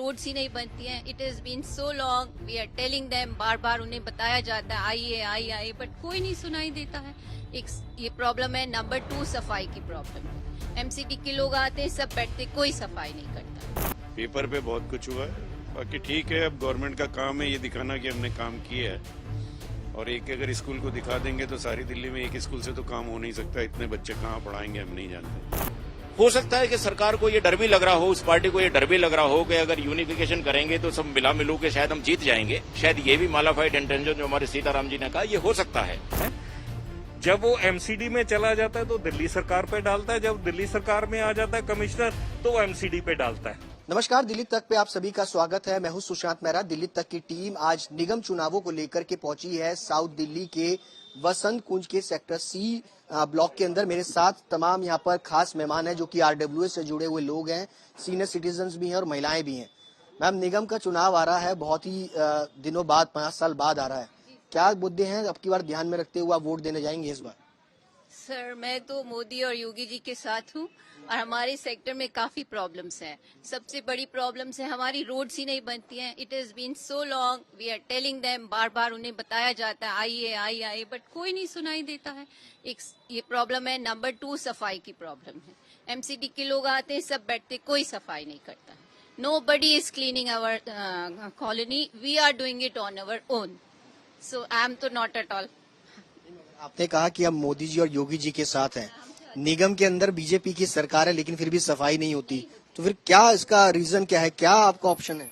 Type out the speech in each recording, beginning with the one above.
Roads ही नहीं बनती हैं। It is been so long, we are telling them, बार बार उन्हें बताया जाता है आइए आइए आइए, बट कोई नहीं सुनाई देता है। एक ये प्रॉब्लम है। नंबर 2 सफाई की प्रॉब्लम है। एमसीडी के लोग आते हैं, सब बैठते, कोई सफाई नहीं करता। पेपर पे बहुत कुछ हुआ है, बाकी ठीक है। अब गवर्नमेंट का काम है ये दिखाना कि हमने काम किया है, और एक अगर स्कूल को दिखा देंगे तो सारी दिल्ली में एक स्कूल से तो काम हो नहीं सकता। इतने बच्चे कहाँ पढ़ाएंगे हम नहीं जानते। हो सकता है कि सरकार को ये डर भी लग रहा हो, उस पार्टी को ये डर भी लग रहा हो कि अगर यूनिफिकेशन करेंगे तो सब मिला मिलू के शायद हम जीत जाएंगे। शायद ये भी मालाफाइड इंटेंशन जो हमारे सीताराम जी ने कहा, ये हो सकता है। जब वो एमसीडी में चला जाता है तो दिल्ली सरकार पे डालता है, जब दिल्ली सरकार में आ जाता है कमिश्नर तो वो एमसीडी पे डालता है। नमस्कार, दिल्ली तक पे आप सभी का स्वागत है। मैं हूं सुशांत मेहरा। दिल्ली तक की टीम आज निगम चुनावों को लेकर के पहुंची है साउथ दिल्ली के वसंत कुंज के सेक्टर सी ब्लॉक के अंदर। मेरे साथ तमाम यहां पर खास मेहमान हैं जो कि आरडब्ल्यूएस से जुड़े हुए लोग हैं, सीनियर सिटीजन्स भी हैं और महिलाएं भी हैं। मैम, निगम का चुनाव आ रहा है, बहुत ही दिनों बाद, 5 साल बाद आ रहा है। क्या मुद्दे हैं अब की बार ध्यान में रखते हुए आप वोट देने जाएंगे इस बार? सर, मैं तो मोदी और योगी जी के साथ हूँ और हमारे सेक्टर में काफी प्रॉब्लम्स हैं। सबसे बड़ी प्रॉब्लम्स है हमारी रोड्स ही नहीं बनती हैं। It is been so long, we are telling them, बार बार उन्हें बताया जाता है आइए आइए आइए, बट कोई नहीं सुनाई देता है। एक ये प्रॉब्लम है। नंबर 2 सफाई की प्रॉब्लम है। एमसीडी के लोग आते हैं, सब बैठते, कोई सफाई नहीं करता। Nobody is cleaning our colony. We are doing it on our own. So I am तो not at all. आपने कहा कि हम मोदी जी और योगी जी के साथ हैं। निगम के अंदर बीजेपी की सरकार है लेकिन फिर भी सफाई नहीं होती, तो फिर क्या इसका रीजन क्या है? क्या आपका ऑप्शन है?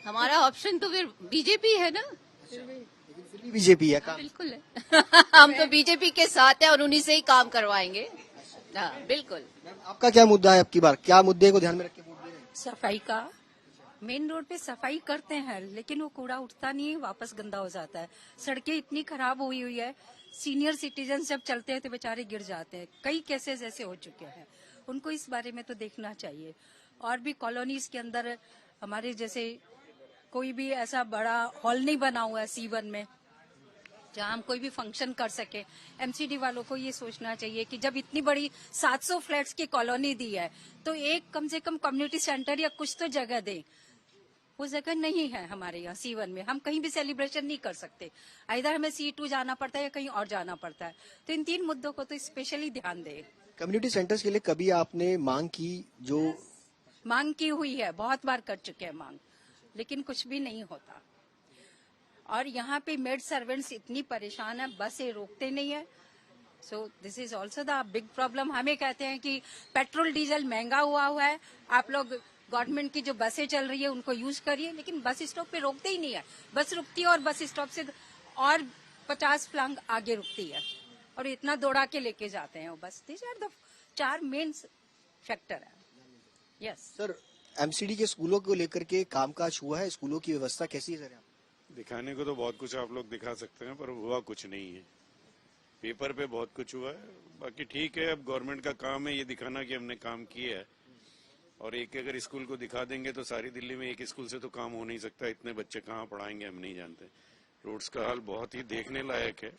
हमारा ऑप्शन तो फिर बीजेपी है ना। फिर भी बीजेपी है काम। बिल्कुल है। हम तो बीजेपी के साथ हैं और उन्हीं से ही काम करवाएंगे। हाँ, बिल्कुल। आपका क्या मुद्दा है अब की बार? क्या मुद्दे को ध्यान में रख के वोट दे रहे हैं? सफाई का। मेन रोड पे सफाई करते हैं लेकिन वो कूड़ा उठता नहीं है, वापस गंदा हो जाता है। सड़कें इतनी खराब हुई हुई है, सीनियर सिटीजन जब चलते हैं तो बेचारे गिर जाते हैं। कई केसेस ऐसे हो चुके हैं, उनको इस बारे में तो देखना चाहिए। और भी कॉलोनीज के अंदर हमारे जैसे कोई भी ऐसा बड़ा हॉल नहीं बना हुआ है C1 में जहां हम कोई भी फंक्शन कर सके। एमसीडी वालों को ये सोचना चाहिए कि जब इतनी बड़ी 700 फ्लैट्स की कॉलोनी दी है तो एक कम से कम कम्युनिटी सेंटर या कुछ तो जगह दें। वो जगह नहीं है हमारे यहाँ C1 में। हम कहीं भी सेलिब्रेशन नहीं कर सकते, इधर हमें C2 जाना पड़ता है या कहीं और जाना पड़ता है। तो इन 3 मुद्दों को तो स्पेशली ध्यान दें। कम्युनिटी सेंटर्स के लिए कभी आपने मांग की? जो मांग की हुई है, बहुत बार कर चुके हैं मांग, लेकिन कुछ भी नहीं होता। और यहाँ पे मेड सर्वेंट्स इतनी परेशान है, बसें रोकते नहीं है। So this is also the big problem. हमें कहते हैं कि पेट्रोल डीजल महंगा हुआ है, आप लोग गवर्नमेंट की जो बसें चल रही है उनको यूज करिए, लेकिन बस स्टॉप पे रोकते ही नहीं है। बस रुकती है और बस स्टॉप से और 50 फलंग आगे रुकती है और इतना दौड़ा के लेके जाते हैं वो बस। This are the 4 main factor है। यस सर, एमसीडी के स्कूलों को लेकर के कामकाज हुआ है? स्कूलों की व्यवस्था कैसी है सर? दिखाने को तो बहुत कुछ आप लोग दिखा सकते हैं, पर हुआ कुछ नहीं है। पेपर पे बहुत कुछ हुआ है, बाकी ठीक है। अब गवर्नमेंट का काम है ये दिखाना कि हमने काम किया है, और एक अगर स्कूल को दिखा देंगे तो सारी दिल्ली में एक स्कूल से तो काम हो नहीं सकता। इतने बच्चे कहाँ पढ़ाएंगे हम नहीं जानते। रोड्स का हाल बहुत ही देखने लायक है।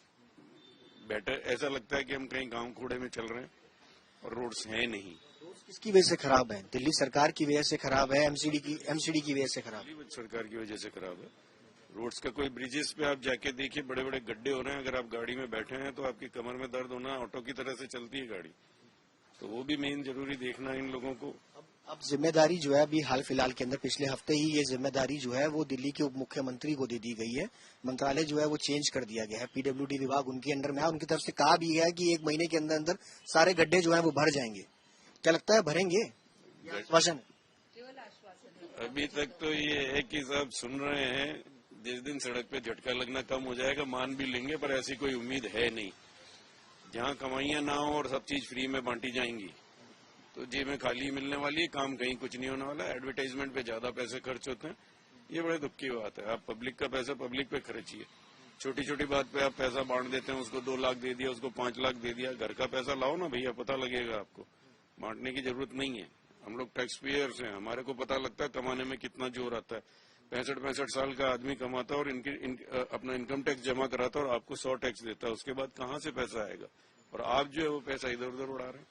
बेटर ऐसा लगता है कि हम कहीं गांव कूड़े में चल रहे हैं और रोड्स हैं नहीं। किसकी वजह से खराब है? दिल्ली सरकार की वजह से खराब है? एमसीडी की वजह से खराब है? सरकार की वजह से खराब है। रोड्स का कोई ब्रिजेस पे आप जाके देखिए, बड़े बड़े गड्ढे हो रहे हैं। अगर आप गाड़ी में बैठे हैं तो आपकी कमर में दर्द होना, ऑटो की तरह से चलती है गाड़ी। तो वो भी मेन जरूरी देखना इन लोगों को। अब जिम्मेदारी जो है अभी हाल फिलहाल के अंदर पिछले हफ्ते ही ये जिम्मेदारी जो है वो दिल्ली के उप मुख्यमंत्री को दे दी गई है। मंत्रालय जो है वो चेंज कर दिया गया है। पीडब्ल्यूडी विभाग उनके अंडर में है। उनकी तरफ से कहा भी गया है कि 1 महीने के अंदर अंदर सारे गड्ढे जो है वो भर जाएंगे। क्या लगता है भरेंगे? आश्वासन अभी तक तो ये है कि सब सुन रहे हैं। जिस दिन सड़क पे झटका लगना कम हो जाएगा मान भी लेंगे, पर ऐसी कोई उम्मीद है नहीं। जहाँ कमाइयां ना हो और सब चीज फ्री में बांटी जाएंगी तो जेब में खाली मिलने वाली है, काम कहीं कुछ नहीं होने वाला। एडवर्टाइजमेंट पे ज्यादा पैसे खर्च होते हैं, ये बड़े दुख की बात है। आप पब्लिक का पैसा पब्लिक पे खर्चिए। छोटी छोटी बात पे आप पैसा बांट देते हैं, उसको 2 लाख दे दिया, उसको 5 लाख दे दिया। घर का पैसा लाओ ना भैया, पता लगेगा आपको। बांटने की जरूरत नहीं है। हम लोग टैक्स पेयर्स हैं, हमारे को पता लगता है कमाने में कितना जोर आता है। 65 साल का आदमी कमाता है और अपना इनकम टैक्स जमा कराता है और आपको 100 टैक्स देता है। उसके बाद कहाँ से पैसा आएगा? और आप जो है वो पैसा इधर उधर उड़ा रहे हैं।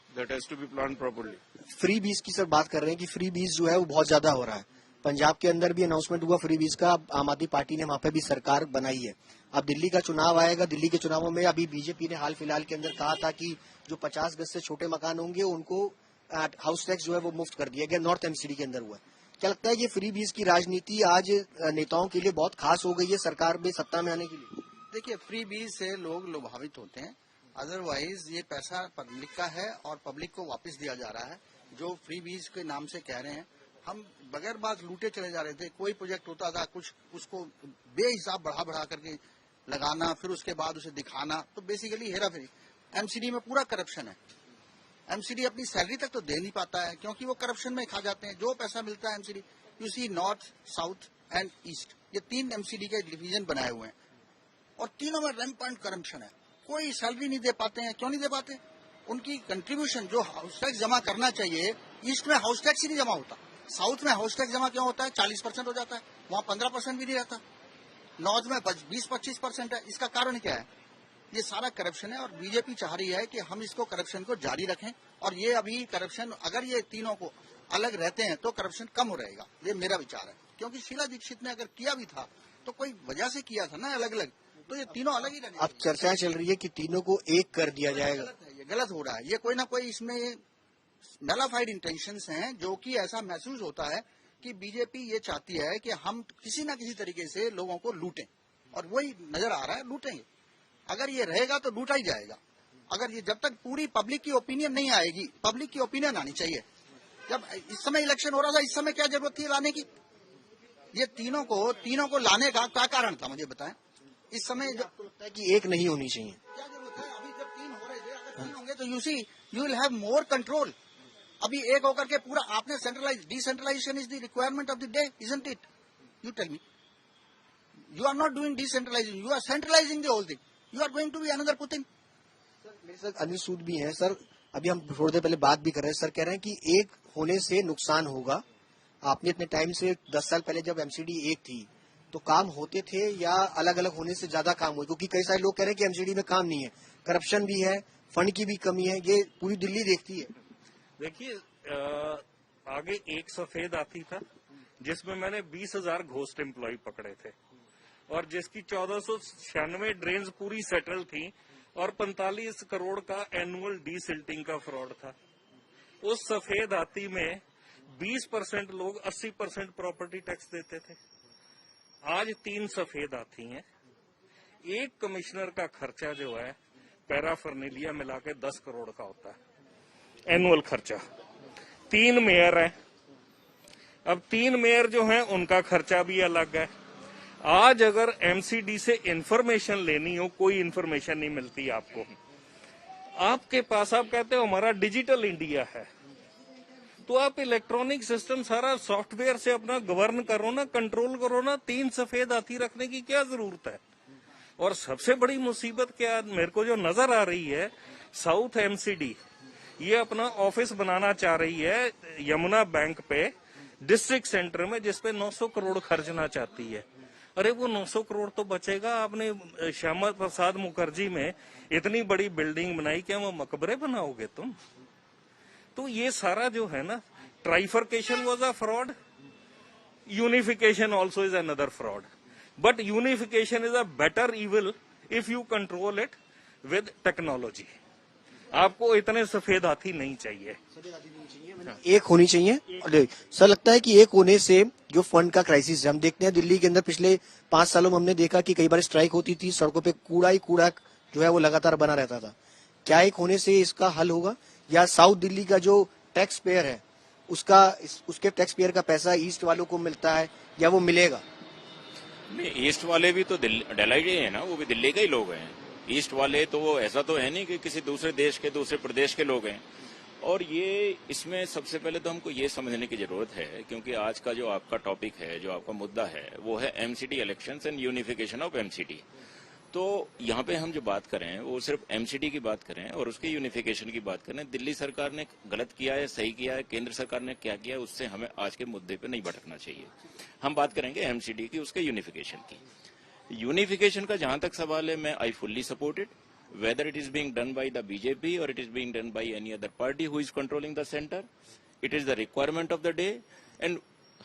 That has to be plan properly. Freebies की सर बात कर रहे हैं कि फ्री बीज जो है वो बहुत ज्यादा हो रहा है। पंजाब के अंदर भी अनाउंसमेंट हुआ फ्रीबीज का, आम आदमी पार्टी ने वहां पे भी सरकार बनाई है। अब दिल्ली का चुनाव आएगा, दिल्ली के चुनावों में अभी बीजेपी ने हाल फिलहाल के अंदर कहा था कि जो 50 गज से छोटे मकान होंगे उनको हाउस टैक्स जो है वो मुफ्त कर दिया गया, नॉर्थ एमसीडी के अंदर हुआ। क्या लगता है ये फ्रीबीज की राजनीति आज नेताओं के लिए बहुत खास हो गई है सरकार में सत्ता में आने के लिए? देखिए, फ्री बीज से लोग लुभावित होते हैं, अदरवाइज ये पैसा पब्लिक का है और पब्लिक को वापस दिया जा रहा है। जो फ्री बीज के नाम से कह रहे हैं, हम बगैर बात लूटे चले जा रहे थे। कोई प्रोजेक्ट होता था, कुछ उसको बेहिसाब बढ़ा बढ़ा करके लगाना, फिर उसके बाद उसे दिखाना, तो बेसिकली हेरा फेरी। एमसीडी में पूरा करप्शन है। एमसीडी अपनी सैलरी तक तो दे नहीं पाता है, क्योंकि वो करप्शन में खा जाते हैं। जो पैसा मिलता है MCD, you see north, south and east, ये 3 एमसीडी के डिवीजन बनाए हुए हैं और तीनों में रैम्पेंट करप्शन है। कोई सैलरी नहीं दे पाते हैं। क्यों नहीं दे पाते? उनकी कंट्रीब्यूशन जो हाउस टैक्स जमा करना चाहिए, ईस्ट में हाउस टैक्स ही नहीं जमा होता। साउथ में हाउस टैक्स जमा क्यों होता है? 40% हो जाता है, वहां 15% भी नहीं रहता। नॉर्थ में 20-25% है। इसका कारण क्या है? ये सारा करप्शन है और बीजेपी चाह रही है कि हम इसको करप्शन को जारी रखें। और ये अभी करप्शन, अगर ये तीनों को अलग रहते हैं तो करप्शन कम हो रहेगा, ये मेरा विचार है। क्योंकि शीला दीक्षित ने अगर किया भी था तो कोई वजह से किया था ना अलग अलग, तो ये तीनों अलग ही रहने। अब चर्चाएं चल रही है कि तीनों को एक कर दिया जाएगा। गलत है, ये गलत हो रहा है। ये कोई ना कोई इसमें नलाफाइड इंटेंशंस हैं, जो कि ऐसा महसूस होता है कि बीजेपी ये चाहती है कि हम किसी न किसी तरीके से लोगों को लूटें, और वही नजर आ रहा है, लूटेंगे। अगर ये रहेगा तो लूटा ही जाएगा। अगर ये, जब तक पूरी पब्लिक की ओपिनियन नहीं आएगी, पब्लिक की ओपिनियन आनी चाहिए। जब इस समय इलेक्शन हो रहा था, इस समय क्या जरूरत थी लाने की? ये तीनों को लाने का क्या कारण था, मुझे बताएं। इस समय आपको लगता है कि एक नहीं होनी चाहिए? क्या जरूरत है? अभी जब 3 हो रहे थे, अगर 3 होंगे तो you will have more control. अभी एक होकर के पूरा आपने centralise, decentralisation is the requirement of the day, isn't it? You tell me. You are not doing decentralising, you are centralising the whole thing. You are going to be another Putin. मेरे साथ अनिल सूद भी हैं। Sir, अभी हम थोड़ी देर पहले बात भी कर रहे हैं, सर कह रहे हैं कि एक होने से नुकसान होगा। आपने इतने टाइम से 10 साल पहले जब एमसीडी एक थी तो काम होते थे, या अलग अलग होने से ज्यादा काम हुए? क्योंकि कई सारे लोग कह रहे हैं कि एमसीडी में काम नहीं है, करप्शन भी है, फंड की भी कमी है, ये पूरी दिल्ली देखती है। देखिए, आगे एक सफेद हाथी था जिसमें मैंने 20,000 घोस्ट एम्प्लॉय पकड़े थे और जिसकी 1496 ड्रेन्स पूरी सेटल थी और 45 करोड़ का एनुअल डीसिल्टिंग का फ्रॉड था। उस सफेद हाथी में 20% लोग 80% प्रॉपर्टी टैक्स देते थे। आज 3 सफेद हाथी हैं। एक कमिश्नर का खर्चा जो है पैराफर्नेलिया मिला के 10 करोड़ का होता है एनुअल खर्चा। 3 मेयर हैं। अब 3 मेयर जो हैं उनका खर्चा भी अलग है। आज अगर एमसीडी से इंफॉर्मेशन लेनी हो, कोई इंफॉर्मेशन नहीं मिलती आपको। आपके पास, आप कहते हो हमारा डिजिटल इंडिया है, तो आप इलेक्ट्रॉनिक सिस्टम सारा सॉफ्टवेयर से अपना गवर्न करो ना, कंट्रोल करो ना। 3 सफेद हाथी रखने की क्या जरूरत है? और सबसे बड़ी मुसीबत क्या मेरे को जो नजर आ रही है, साउथ एमसीडी ये अपना ऑफिस बनाना चाह रही है यमुना बैंक पे डिस्ट्रिक्ट सेंटर में, जिसपे 900 करोड़ खर्चना चाहती है। अरे वो 900 करोड़ तो बचेगा। आपने श्यामा प्रसाद मुखर्जी में इतनी बड़ी बिल्डिंग बनाई, क्या वो मकबरे बनाओगे तुम? तो ये सारा जो है ना, trifurcation was a fraud, unification also is another fraud, but unification is a better evil if you control it with technology. आपको इतने सफेद हाथी नहीं चाहिए, एक होनी चाहिए। सर, लगता है कि एक होने से जो फंड का क्राइसिस है, हम देखते हैं दिल्ली के अंदर पिछले 5 सालों में हमने देखा कि कई बार स्ट्राइक होती थी, सड़कों पे कूड़ा ही कूड़ा जो है वो लगातार बना रहता था। क्या एक होने से इसका हल होगा, या साउथ दिल्ली का जो टैक्स पेयर है उसके टैक्स पेयर का पैसा ईस्ट वालों को मिलता है, या वो मिलेगा? नहीं, ईस्ट वाले भी तो डेलाइट है ना, वो भी दिल्ली के ही लोग हैं। ईस्ट वाले तो वो ऐसा तो है नहीं कि किसी दूसरे देश के, दूसरे प्रदेश के लोग हैं। और ये इसमें सबसे पहले तो हमको ये समझने की जरूरत है, क्योंकि आज का जो आपका टॉपिक है, जो आपका मुद्दा है, वो है MCD elections and unification of MCD. तो यहाँ पे हम जो बात करें वो सिर्फ एमसीडी की बात करें और उसके यूनिफिकेशन की बात करें। दिल्ली सरकार ने गलत किया है, सही किया है, केंद्र सरकार ने क्या किया है, उससे हमें आज के मुद्दे पे नहीं भटकना चाहिए। हम बात करेंगे एमसीडी की, उसके यूनिफिकेशन की। यूनिफिकेशन का जहां तक सवाल है, मैं I fully support it, whether it is being done by the BJP or it is being done by any other party who is controlling the center. It is the requirement of the day, and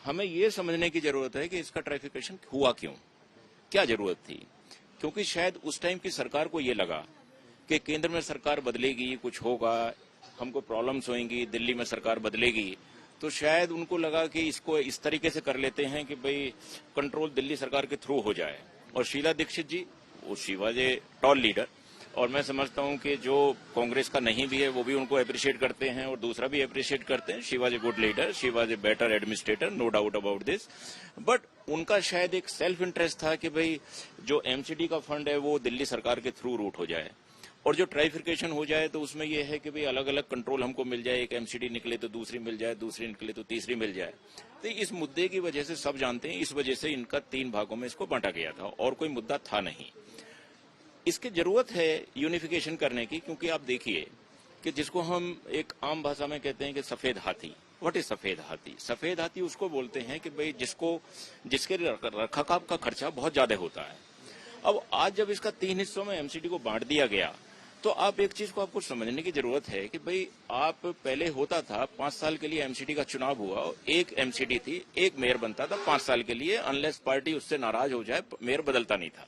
हमें ये समझने की जरूरत है कि इसका ट्रैफिकेशन हुआ क्यों, क्या जरूरत थी। क्योंकि शायद उस टाइम की सरकार को ये लगा कि केंद्र में सरकार बदलेगी, कुछ होगा, हमको प्रॉब्लम्स होंगी, दिल्ली में सरकार बदलेगी, तो शायद उनको लगा कि इसको इस तरीके से कर लेते हैं कि भाई कंट्रोल दिल्ली सरकार के थ्रू हो जाए। और शीला दीक्षित जी, वो शिवा जी टॉल लीडर, और मैं समझता हूं कि जो कांग्रेस का नहीं भी है वो भी उनको अप्रिशिएट करते हैं और दूसरा भी अप्रिशिएट करते हैं। Shiva ji good leader, Shiva ji better administrator, no doubt about this. But उनका शायद एक सेल्फ इंटरेस्ट था कि भाई जो एमसीडी का फंड है वो दिल्ली सरकार के थ्रू रूट हो जाए, और जो ट्राइफिकेशन हो जाए तो उसमें यह है कि भाई अलग अलग कंट्रोल हमको मिल जाए, एक एमसीडी निकले तो दूसरी मिल जाए, दूसरी निकले तो तीसरी मिल जाए। तो इस मुद्दे की वजह से सब जानते हैं, इस वजह से इनका 3 भागों में इसको बांटा गया था और कोई मुद्दा था नहीं। इसकी जरूरत है यूनिफिकेशन करने की, क्योंकि आप देखिए कि जिसको हम एक आम भाषा में कहते हैं कि सफेद हाथी, व्हाट इज सफेद हाथी? सफेद हाथी उसको बोलते हैं कि भाई जिसके रखरखाव का खर्चा बहुत ज्यादा होता है। अब आज जब इसका 3 हिस्सों में एमसीडी को बांट दिया गया, तो आप एक चीज को आपको समझने की जरूरत है कि भाई आप पहले होता था 5 साल के लिए एमसीडी का चुनाव हुआ, एक एमसीडी थी, एक मेयर बनता था 5 साल के लिए, अनलेस पार्टी उससे नाराज हो जाए मेयर बदलता नहीं था।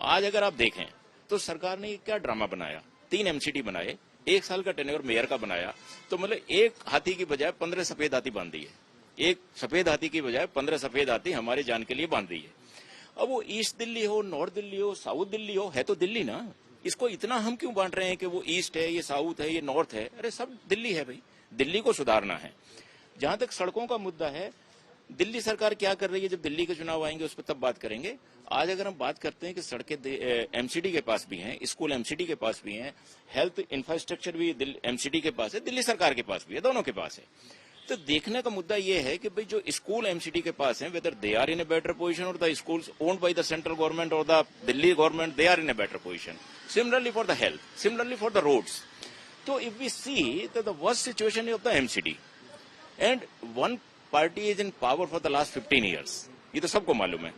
आज अगर आप देखें तो सरकार ने क्या ड्रामा बनाया, 3 एमसीडी बनाए, 1 साल का टेन्योर मेयर का बनाया, तो मतलब एक हाथी की बजाय 15 सफेद हाथी बांध दिए, एक सफेद हाथी की बजाय 15 सफेद हाथी हमारी जान के लिए बांध दिए। अब वो ईस्ट दिल्ली हो, नॉर्थ दिल्ली हो, साउथ दिल्ली हो, है तो दिल्ली ना। इसको इतना हम क्यों बांट रहे हैं कि वो ईस्ट है, ये साउथ है, ये नॉर्थ है? अरे सब दिल्ली है भाई, दिल्ली को सुधारना है। जहां तक सड़कों का मुद्दा है, दिल्ली सरकार क्या कर रही है, जब दिल्ली के चुनाव आएंगे उस पर तब बात करेंगे। आज अगर हम बात करते हैं कि सड़कें एमसीडी के पास भी हैं, स्कूल एमसीडी के पास भी हैं, हेल्थ इंफ्रास्ट्रक्चर भी एमसीडी के पास है, दिल्ली सरकार के पास भी है, दोनों के पास है। तो देखने का मुद्दा यह है कि भाई जो स्कूल एमसीडी के पास हैं, whether they are in a better position और the schools owned by the central government और the Delhi government, they are in a better position. Similarly for the health, similarly for the roads. So if we see that the worst situation of the MCD and one party is in power for the last 15 years, ये तो सबको मालूम है।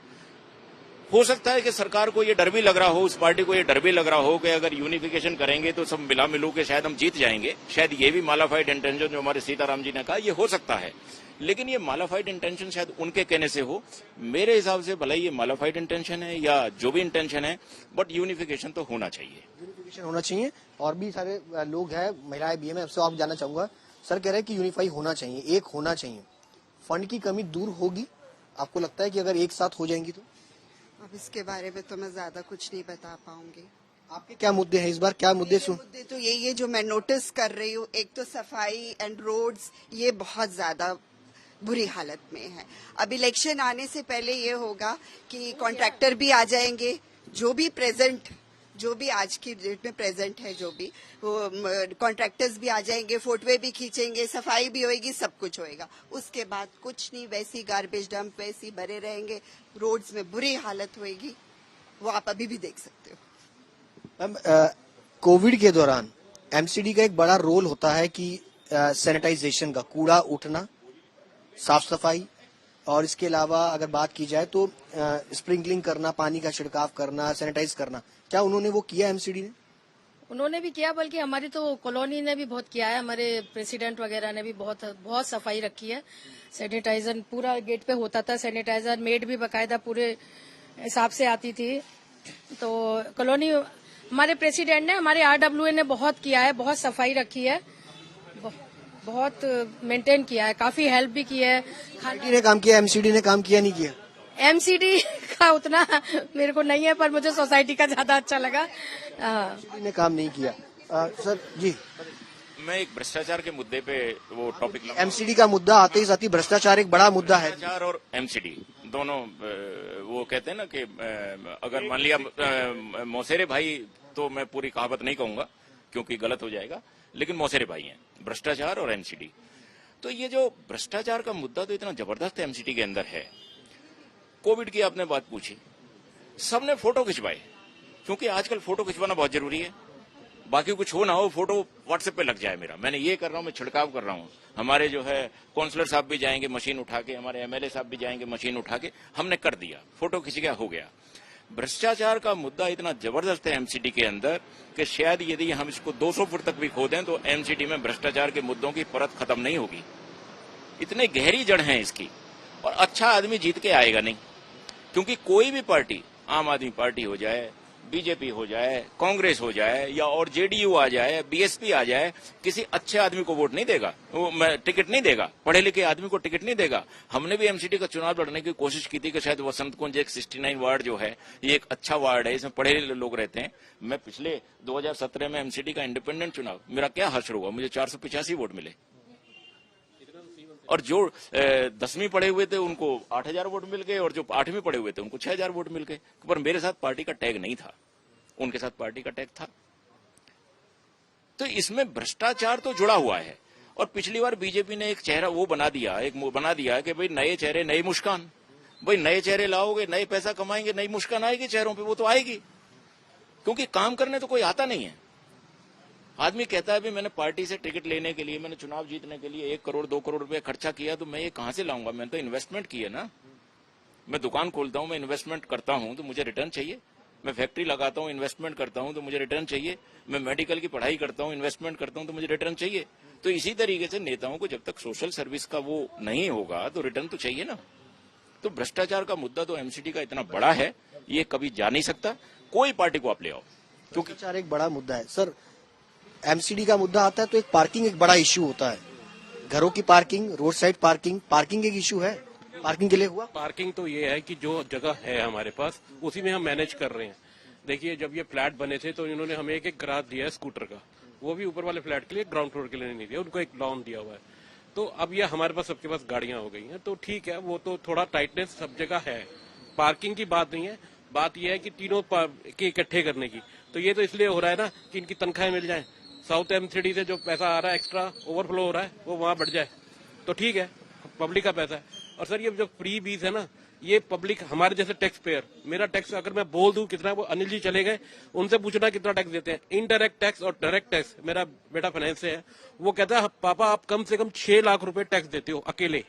हो सकता है कि सरकार को ये डर भी लग रहा हो, उस पार्टी को ये डर भी लग रहा हो कि अगर यूनिफिकेशन करेंगे तो सब मिला मिलू के शायद हम जीत जाएंगे। शायद ये भी मालाफाइड इंटेंशन जो हमारे सीताराम जी ने कहा, ये हो सकता है। लेकिन ये मालाफाइड इंटेंशन शायद उनके कहने से हो, मेरे हिसाब से भले ये मालाफाइड इंटेंशन है या जो भी इंटेंशन है, बट यूनिफिकेशन तो होना चाहिए। यूनिफिकेशन होना चाहिए। और भी सारे लोग हैं, महिलाएं भी हैं, मैं आपसे आप जानना चाहूंगा। सर कह रहे हैं कि यूनिफाई होना चाहिए, एक होना चाहिए। फंड की कमी दूर होगी, आपको लगता है कि अगर एक साथ हो जाएंगी तो? अब इसके बारे में तो मैं ज्यादा कुछ नहीं बता पाऊंगी। आपके क्या मुद्दे हैं इस बार, क्या मुद्दे मुद्दे तो यही है जो मैं नोटिस कर रही हूँ। एक तो सफाई एंड रोड्स, ये बहुत ज्यादा बुरी हालत में है। अब इलेक्शन आने से पहले ये होगा कि कॉन्ट्रैक्टर भी आ जाएंगे, जो भी आज की डेट में प्रेजेंट है, जो भी वो कॉन्ट्रैक्टर्स भी आ जाएंगे, फोटोए भी खींचेंगे, सफाई भी होएगी, सब कुछ होएगा। उसके बाद कुछ नहीं, वैसी गार्बेज डंप वैसी भरे रहेंगे, रोड्स में बुरी हालत होएगी, वो आप अभी भी देख सकते हो। मैम, कोविड के दौरान एमसीडी का एक बड़ा रोल होता है कि सैनिटाइजेशन का, कूड़ा उठना, साफ सफाई, और इसके अलावा अगर बात की जाए तो स्प्रिंकलिंग करना, पानी का छिड़काव करना, सैनिटाइज करना। क्या उन्होंने वो किया एमसीडी ने? उन्होंने भी किया, बल्कि हमारी तो कॉलोनी ने भी बहुत किया है। हमारे प्रेसिडेंट वगैरह ने भी बहुत सफाई रखी है। सैनिटाइजर पूरा गेट पे होता था, सैनिटाइजर मेड भी बकायदा पूरे हिसाब से आती थी। तो कॉलोनी हमारे प्रेसिडेंट ने, हमारे RWA ने बहुत किया है, बहुत सफाई रखी है, बहुत मेंटेन किया है, काफी हेल्प भी की है। पार्टी ने काम किया, एमसीडी ने काम किया नहीं किया? एमसीडी का उतना मेरे को नहीं है, पर मुझे सोसाइटी का ज्यादा अच्छा लगा। एमसीडी ने काम नहीं किया। सर जी, मैं एक भ्रष्टाचार के मुद्दे पे वो टॉपिक, एमसीडी का मुद्दा आते ही साथ ही भ्रष्टाचार एक बड़ा मुद्दा है। भ्रष्टाचार और एमसीडी दोनों, वो कहते हैं ना कि अगर मान लिया मौसेरे भाई, तो मैं पूरी कहावत नहीं कहूंगा क्योंकि गलत हो जाएगा, लेकिन मौसेरे भाई हैं, भ्रष्टाचार और एमसीडी। तो ये जो भ्रष्टाचार का मुद्दा तो इतना जबरदस्त एमसीडी के अंदर है। कोविड की आपने बात पूछी, सबने फोटो खिंचवाए, क्योंकि आजकल फोटो खिंचवाना बहुत जरूरी है। बाकी कुछ हो ना हो, फोटो व्हाट्सएप पे लग जाए मेरा, मैंने ये कर रहा हूँ, मैं छिड़काव कर रहा हूँ। हमारे जो है काउंसलर साहब भी जाएंगे मशीन उठा के, हमारे एमएलए साहब भी जाएंगे मशीन उठा के, हमने कर दिया, फोटो खिंच गया, हो गया। भ्रष्टाचार का मुद्दा इतना जबरदस्त है एमसीडी के अंदर कि शायद यदि हम इसको 200 फुट तक भी खोदें तो एमसीडी में भ्रष्टाचार के मुद्दों की परत खत्म नहीं होगी। इतने गहरी जड़ हैं इसकी। और अच्छा आदमी जीत के आएगा नहीं, क्योंकि कोई भी पार्टी, आम आदमी पार्टी हो जाए, बीजेपी हो जाए, कांग्रेस हो जाए या और जेडीयू आ जाए, बीएसपी आ जाए, किसी अच्छे आदमी को वोट नहीं देगा, वो टिकट नहीं देगा, पढ़े लिखे आदमी को टिकट नहीं देगा। हमने भी एमसीडी का चुनाव लड़ने की कोशिश की थी कि शायद वसंत कुंज एक 69 वार्ड जो है ये एक अच्छा वार्ड है, इसमें पढ़े लोग रहते हैं। मैं पिछले 2017 में एमसीडी का इंडिपेंडेंट चुनाव, मेरा क्या हश्र हुआ, मुझे 485 वोट मिले, और जो 10वीं पढ़े हुए थे उनको 8000 वोट मिल गए, और जो 8वीं पढ़े हुए थे उनको 6000 वोट मिल गए। पर मेरे साथ पार्टी का टैग नहीं था, उनके साथ पार्टी का टैग था। तो इसमें भ्रष्टाचार तो जुड़ा हुआ है। और पिछली बार बीजेपी ने एक चेहरा वो बना दिया कि भाई नए चेहरे नई मुस्कान, भाई नए चेहरे लाओगे, नए पैसा कमाएंगे, नई मुस्कान आएगी चेहरों पे, वो तो आएगी, क्योंकि काम करने तो कोई आता नहीं है। आदमी कहता है भी मैंने पार्टी से टिकट लेने के लिए, मैंने चुनाव जीतने के लिए 1 करोड़ 2 करोड़ रुपए खर्चा किया, तो मैं ये कहां से लाऊंगा? मैंने तो इन्वेस्टमेंट की है ना। मैं दुकान खोलता हूं, मैं इन्वेस्टमेंट करता हूं तो मुझे रिटर्न चाहिए। मैं फैक्ट्री लगाता हूं, इन्वेस्टमेंट करता हूं तो मुझे रिटर्न चाहिए। मैं मेडिकल की पढ़ाई करता हूं, इन्वेस्टमेंट करता हूं तो मुझे रिटर्न चाहिए। तो इसी तरीके से नेताओं को जब तक सोशल सर्विस का वो नहीं होगा तो रिटर्न तो चाहिए ना। तो भ्रष्टाचार का मुद्दा तो एमसीडी का इतना बड़ा है, ये कभी जा नहीं सकता। कोई पार्टी को आप ले आओ, क्योंकि भ्रष्टाचार एक बड़ा मुद्दा है सर। एमसीडी का मुद्दा आता है तो एक पार्किंग एक बड़ा इश्यू होता है, घरों की पार्किंग, रोड साइड पार्किंग एक इश्यू है। पार्किंग के लिए हुआ पार्किंग तो ये है कि जो जगह है हमारे पास उसी में हम मैनेज कर रहे हैं। देखिए, जब ये फ्लैट बने थे तो इन्होंने हमें एक गराज दिया है स्कूटर का, वो भी ऊपर वाले फ्लैट के लिए, ग्राउंड फ्लोर के लिए नहीं दिया, उनको एक लॉन दिया हुआ है। तो अब ये हमारे पास सबके पास गाड़ियां हो गई हैं, तो ठीक है, वो तो थोड़ा टाइटनेस सब जगह है। पार्किंग की बात नहीं है, बात यह है कि तीनों के इकट्ठे करने की। तो ये तो इसलिए हो रहा है ना कि इनकी तनख्वाहें मिल जाए, साउथ एमसीडी से जो पैसा आ रहा है एक्स्ट्रा ओवरफ्लो हो रहा है वो वहां बढ़ जाए, तो ठीक है, पब्लिक का पैसा है। और सर ये जो फ्री बीज है ना, ये पब्लिक हमारे जैसे टैक्स पेयर, मेरा टैक्स अगर मैं बोल दूं कितना, वो अनिल जी चले गए, उनसे पूछना कितना टैक्स देते हैं, इनडायरेक्ट टैक्स और डायरेक्ट टैक्स। मेरा बेटा फाइनेंस से है, वो कहता है पापा आप कम से कम 6 लाख रुपए टैक्स देते हो अकेले।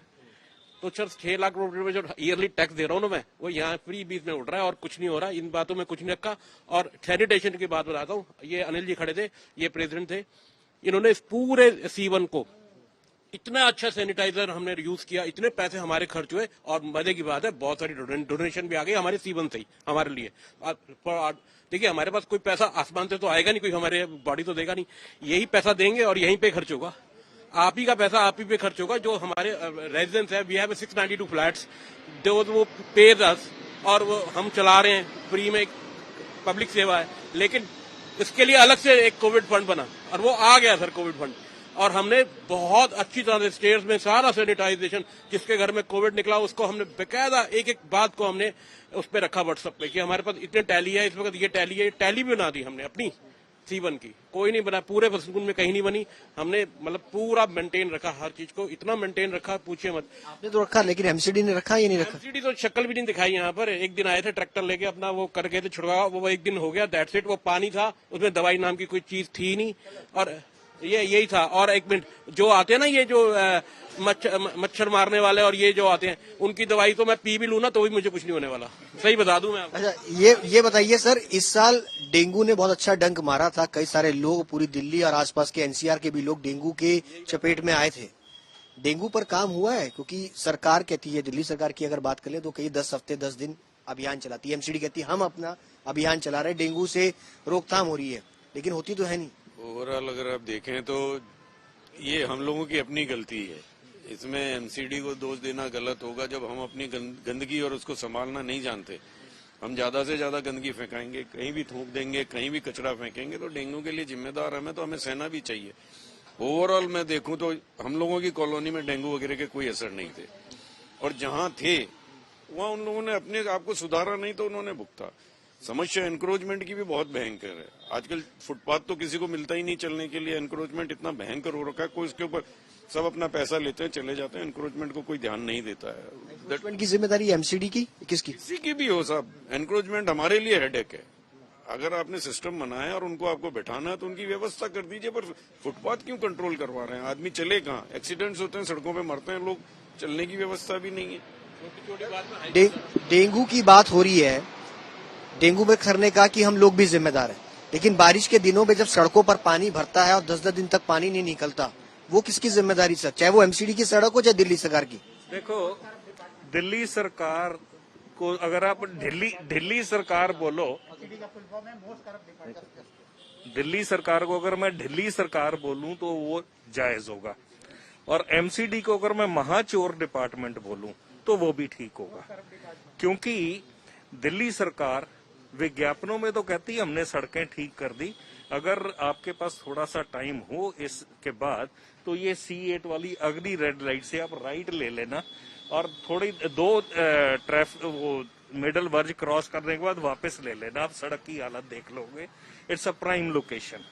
तो सर 6 लाख रुपए जो ईयरली टैक्स दे रहा हूँ ना मैं, वो यहाँ फ्री बीज में उड़ रहा है और कुछ नहीं हो रहा। इन बातों में कुछ नहीं रखा। और सैनिटेशन की बात बताता हूँ, ये अनिल जी खड़े थे, ये प्रेसिडेंट थे, इन्होंने इस पूरे C1 को इतना अच्छा सैनिटाइजर हमने यूज किया, इतने पैसे हमारे खर्च हुए, और मजे की बात है बहुत सारी डोनेशन भी आ गई हमारे C1 से ही हमारे लिए। देखिए, हमारे पास कोई पैसा आसमान से तो आएगा नहीं, कोई हमारे बॉडी तो देगा नहीं, यही पैसा देंगे और यहीं पे खर्च होगा। आप ही का पैसा आप ही पे खर्च होगा। जो हमारे रेजिडेंट्स है, वी हैव 692 फ्लैट्स, जो वो पेज अस, और वो हम चला रहे हैं फ्री में, पब्लिक सेवा है। लेकिन इसके लिए अलग से एक कोविड फंड बना, और वो आ गया सर कोविड फंड, और हमने बहुत अच्छी तरह से स्टेट्स में सारा सैनिटाइजेशन, जिसके घर में कोविड निकला उसको हमने बेकायदा एक एक बात को हमने उस पर रखा व्हाट्सएप पे कि हमारे पास इतने टैली है, इस वक्त ये टैली है, टैली भी बना दी हमने अपनी C1 की। कोई नहीं बना, पूरे बसंतकुंज में कहीं नहीं बनी। हमने मतलब पूरा मेंटेन रखा, हर चीज को इतना मेंटेन रखा, पूछिए मत। आपने तो रखा, लेकिन एमसीडी ने रखा या नहीं रखा? एमसीडी तो शक्ल भी नहीं दिखाई यहाँ पर। एक दिन आए थे ट्रैक्टर लेके, अपना वो कर गए थे छुड़वाओ, वो एक दिन हो गया, दैट्स इट। वो पानी था, उसमें दवाई नाम की कोई चीज थी नहीं, और ये यही था। और एक मिनट, जो आते हैं ना ये जो मच्छर मारने वाले और ये जो आते हैं, उनकी दवाई तो मैं पी भी लूं ना तो भी मुझे कुछ नहीं होने वाला, सही बता दूं मैं आपको। अच्छा, ये बताइए सर, इस साल डेंगू ने बहुत अच्छा डंक मारा था, कई सारे लोग पूरी दिल्ली और आसपास के NCR के भी लोग डेंगू के चपेट में आए थे। डेंगू पर काम हुआ है? क्योंकि सरकार कहती है, दिल्ली सरकार की अगर बात करें तो कई 10 हफ्ते 10 दिन अभियान चलाती है, एमसीडी कहती है हम अपना अभियान चला रहे, डेंगू से रोकथाम हो रही है, लेकिन होती तो है नहीं। ओवरऑल अगर आप देखें तो ये हम लोगों की अपनी गलती है। इसमें एमसीडी को दोष देना गलत होगा जब हम अपनी गंदगी और उसको संभालना नहीं जानते। हम ज्यादा से ज्यादा गंदगी फेंकाएंगे, कहीं भी थूक देंगे, कहीं भी कचरा फेंकेंगे, तो डेंगू के लिए जिम्मेदार हमें, तो हमें सहना भी चाहिए। ओवरऑल मैं देखूं तो हम लोगों की कॉलोनी में डेंगू वगैरह के कोई असर नहीं थे, और जहां थे वहां उन लोगों ने अपने आप को सुधारा नहीं तो उन्होंने भुगता। समस्या एनक्रोचमेंट की भी बहुत भयंकर है। आजकल फुटपाथ तो किसी को मिलता ही नहीं चलने के लिए, एनक्रोचमेंट इतना भयंकर हो रखा है, कोई इसके ऊपर सब अपना पैसा लेते हैं चले जाते हैं, एनक्रोचमेंट को कोई ध्यान नहीं देता है। एनक्रोचमेंट की जिम्मेदारी एमसीडी की किसकी? किसी की भी हो साहब, एनक्रोचमेंट हमारे लिए हेडेक है। अगर आपने सिस्टम बनाया और उनको आपको बैठाना है तो उनकी व्यवस्था कर दीजिए, पर फुटपाथ क्यों कंट्रोल करवा रहे हैं? आदमी चले कहाँ? एक्सीडेंट्स होते हैं, सड़कों पे मरते हैं लोग, चलने की व्यवस्था भी नहीं है। डेंगू की बात हो रही है, डेंगू में करने का कि हम लोग भी जिम्मेदार हैं, लेकिन बारिश के दिनों में जब सड़कों पर पानी भरता है और 10-10 दिन तक पानी नहीं निकलता, वो किसकी जिम्मेदारी सर? चाहे वो एमसीडी की सड़क हो चाहे दिल्ली सरकार की। देखो, दिल्ली सरकार को अगर आप दिल्ली सरकार बोलो, दिल्ली सरकार को अगर मैं दिल्ली सरकार बोलूं तो वो जायज होगा, और एमसीडी को अगर मैं महाचोर डिपार्टमेंट बोलूं तो वो भी ठीक होगा। क्योंकि दिल्ली सरकार विज्ञापनों में तो कहती है हमने सड़कें ठीक कर दी, अगर आपके पास थोड़ा सा टाइम हो इसके बाद तो ये C8 वाली अगली रेड लाइट से आप राइट ले लेना, और थोड़ी 2 ट्रैफिक वो मिडल वर्ज क्रॉस करने के बाद वापस ले लेना, आप सड़क की हालत देख लोगे। It's a prime location.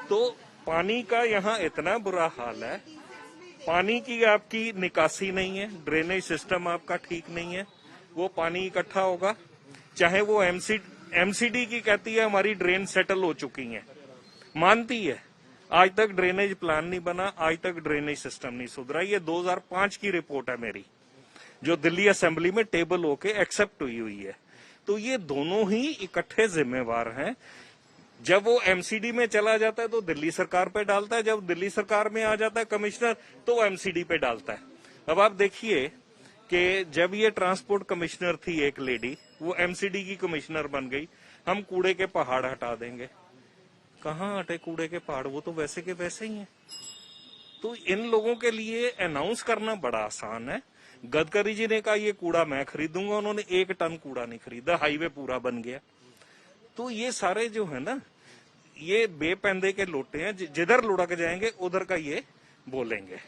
तो पानी का यहाँ इतना बुरा हाल है, पानी की आपकी निकासी नहीं है, ड्रेनेज सिस्टम आपका ठीक नहीं है, वो पानी इकट्ठा होगा, चाहे वो एमसीडी की कहती है हमारी ड्रेन सेटल हो चुकी है, मानती है, आज तक ड्रेनेज प्लान नहीं बना, आज तक ड्रेनेज सिस्टम नहीं सुधरा। ये 2005 की रिपोर्ट है मेरी, जो दिल्ली असेंबली में टेबल होके एक्सेप्ट हुई है। तो ये दोनों ही इकट्ठे जिम्मेवार हैं। जब वो एमसीडी में चला जाता है तो दिल्ली सरकार पे डालता है, जब दिल्ली सरकार में आ जाता है कमिश्नर तो एमसीडी पे डालता है। अब आप देखिए कि जब ये ट्रांसपोर्ट कमिश्नर थी एक लेडी, वो एमसीडी की कमिश्नर बन गई, हम कूड़े के पहाड़ हटा देंगे। कहाँ हटे कूड़े के पहाड़, वो तो वैसे के वैसे ही हैं। तो इन लोगों के लिए अनाउंस करना बड़ा आसान है। गडकरी जी ने कहा ये कूड़ा मैं खरीदूंगा, उन्होंने 1 टन कूड़ा नहीं खरीदा, हाईवे पूरा बन गया। तो ये सारे जो है ना, ये बेपंदे के लोटे हैं, जिधर लुढ़क जाएंगे उधर का ये बोलेंगे।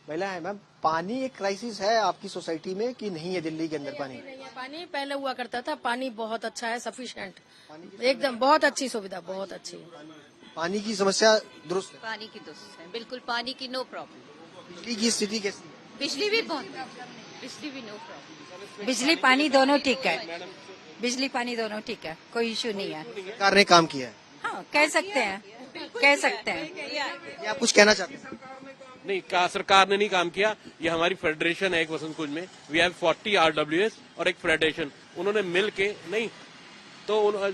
पहला है मैम, पानी एक क्राइसिस है आपकी सोसाइटी में कि नहीं है? दिल्ली के अंदर पानी नहीं है, पानी पहले हुआ करता था, पानी बहुत अच्छा है, सफिशिएंट, एकदम बहुत अच्छी सुविधा, बहुत अच्छी है। पानी की समस्या दुरुस्त है? पानी की दुरुस्त है, बिल्कुल पानी की नो प्रॉब्लम। बिजली की स्थिति कैसी है? बिजली भी बहुत, बिजली भी नो प्रॉब्लम। बिजली पानी दोनों ठीक है, बिजली पानी दोनों ठीक है, कोई इश्यू नहीं है। सरकार ने काम किया है? हाँ, कह सकते हैं, कह सकते हैं। ये आप कुछ कहना चाहते हैं? नहीं, सरकार ने नहीं काम किया। ये हमारी फेडरेशन है एक वसंत कुंज में, वी हैव 40 RWS और एक फेडरेशन, उन्होंने मिल के नहीं तो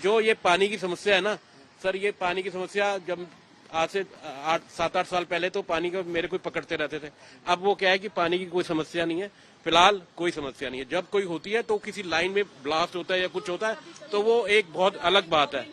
जो ये पानी की समस्या है ना सर, ये पानी की समस्या जब आज से 7-8 साल पहले तो पानी का मेरे कोई पकड़ते रहते थे। अब वो क्या है कि पानी की कोई समस्या नहीं है, फिलहाल कोई समस्या नहीं है। जब कोई होती है तो किसी लाइन में ब्लास्ट होता है या कुछ होता है तो वो एक बहुत अलग बात है।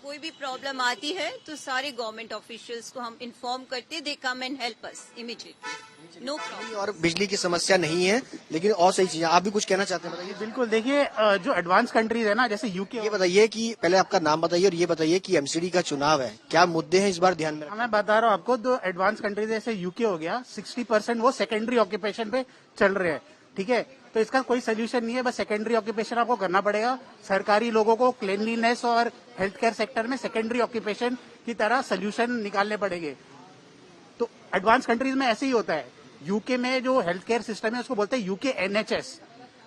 कोई भी प्रॉब्लम आती है तो सारे गवर्नमेंट ऑफिशियल्स को हम इन्फॉर्म करते, they come and help us immediately, no problem. और बिजली की समस्या नहीं है, लेकिन और सही चीजें आप भी कुछ कहना चाहते हैं? बताइए। बिल्कुल, देखिए जो एडवांस कंट्रीज है ना, जैसे यूके, ये बताइए कि पहले आपका नाम बताइए और ये बताइए कि एमसीडी का चुनाव है, क्या मुद्दे हैं इस बार ध्यान में? मैं बता रहा हूँ आपको, जो एडवांस कंट्रीज जैसे यूके हो गया, 60% वो सेकेंडरी ऑक्यूपेशन पे चल रहे हैं, ठीक है। तो इसका कोई सोल्यूशन नहीं है, बस सेकेंडरी ऑक्यूपेशन आपको करना पड़ेगा। सरकारी लोगों को क्लीनलीनेस और हेल्थ केयर सेक्टर में सेकेंडरी ऑक्यूपेशन की तरह सोल्यूशन निकालने पड़ेंगे। तो एडवांस कंट्रीज में ऐसे ही होता है। यूके में जो हेल्थ केयर सिस्टम है उसको बोलते हैं यूके एनएचएस।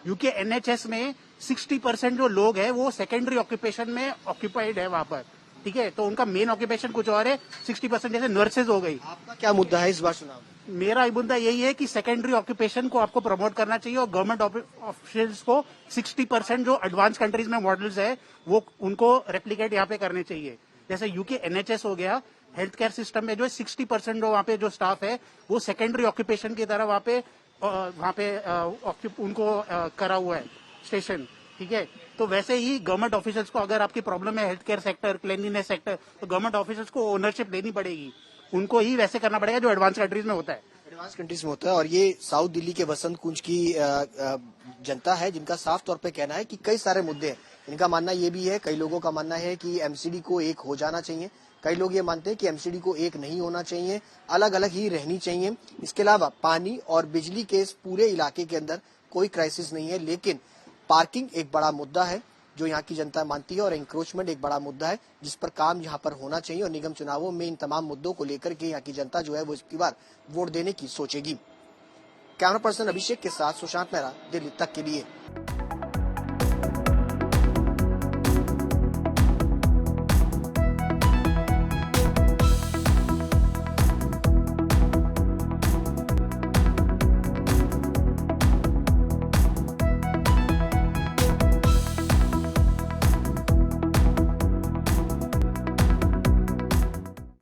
यूके एनएचएस में 60% जो लोग हैं वो सेकेंडरी ऑक्यूपेशन में ऑक्यूपाइड है वहां पर, ठीक है। तो उनका मेन ऑक्यूपेशन कुछ और है, 60% जैसे नर्सेज हो गई। आपका क्या मुद्दा है इस बार चुनाव? मेरा मुद्दा यही है कि सेकेंडरी ऑक्यूपेशन को आपको प्रमोट करना चाहिए और गवर्नमेंट ऑफिशियल्स को 60% जो एडवांस कंट्रीज में मॉडल्स है वो उनको रेप्लिकेट यहाँ पे करने चाहिए। जैसे यूके एनएचएस हो गया, हेल्थ केयर सिस्टम में जो है 60% जो वहाँ पे जो स्टाफ है वो सेकेंडरी ऑक्यूपेशन की तरह वहाँ पे उनको करा हुआ है स्टेशन, ठीक है। तो वैसे ही गवर्नमेंट ऑफिसर्स को अगर आपकी प्रॉब्लम है health care sector, cleanliness sector, तो गवर्नमेंट ऑफिसर्स को ओनरशिप लेनी पड़ेगी, उनको ही वैसे करना पड़ेगा जो एडवांस कंट्रीज में होता है। एडवांस कंट्रीज में होता है। और ये साउथ दिल्ली के वसंत कुंज की जनता है जिनका साफ तौर पे कहना है कि कई सारे मुद्दे हैं। इनका मानना ये भी है, कई लोगों का मानना है कि एमसीडी को एक हो जाना चाहिए, कई लोग ये मानते हैं कि एमसीडी को एक नहीं होना चाहिए, अलग अलग ही रहनी चाहिए। इसके अलावा पानी और बिजली के इस पूरे इलाके के अंदर कोई क्राइसिस नहीं है, लेकिन पार्किंग एक बड़ा मुद्दा है जो यहाँ की जनता मानती है और एंक्रोचमेंट एक बड़ा मुद्दा है जिस पर काम यहाँ पर होना चाहिए। और निगम चुनावों में इन तमाम मुद्दों को लेकर के यहाँ की जनता जो है वो इसकी बार वोट देने की सोचेगी। कैमरा पर्सन अभिषेक के साथ सुशांत मेहरा, दिल्ली तक के लिए।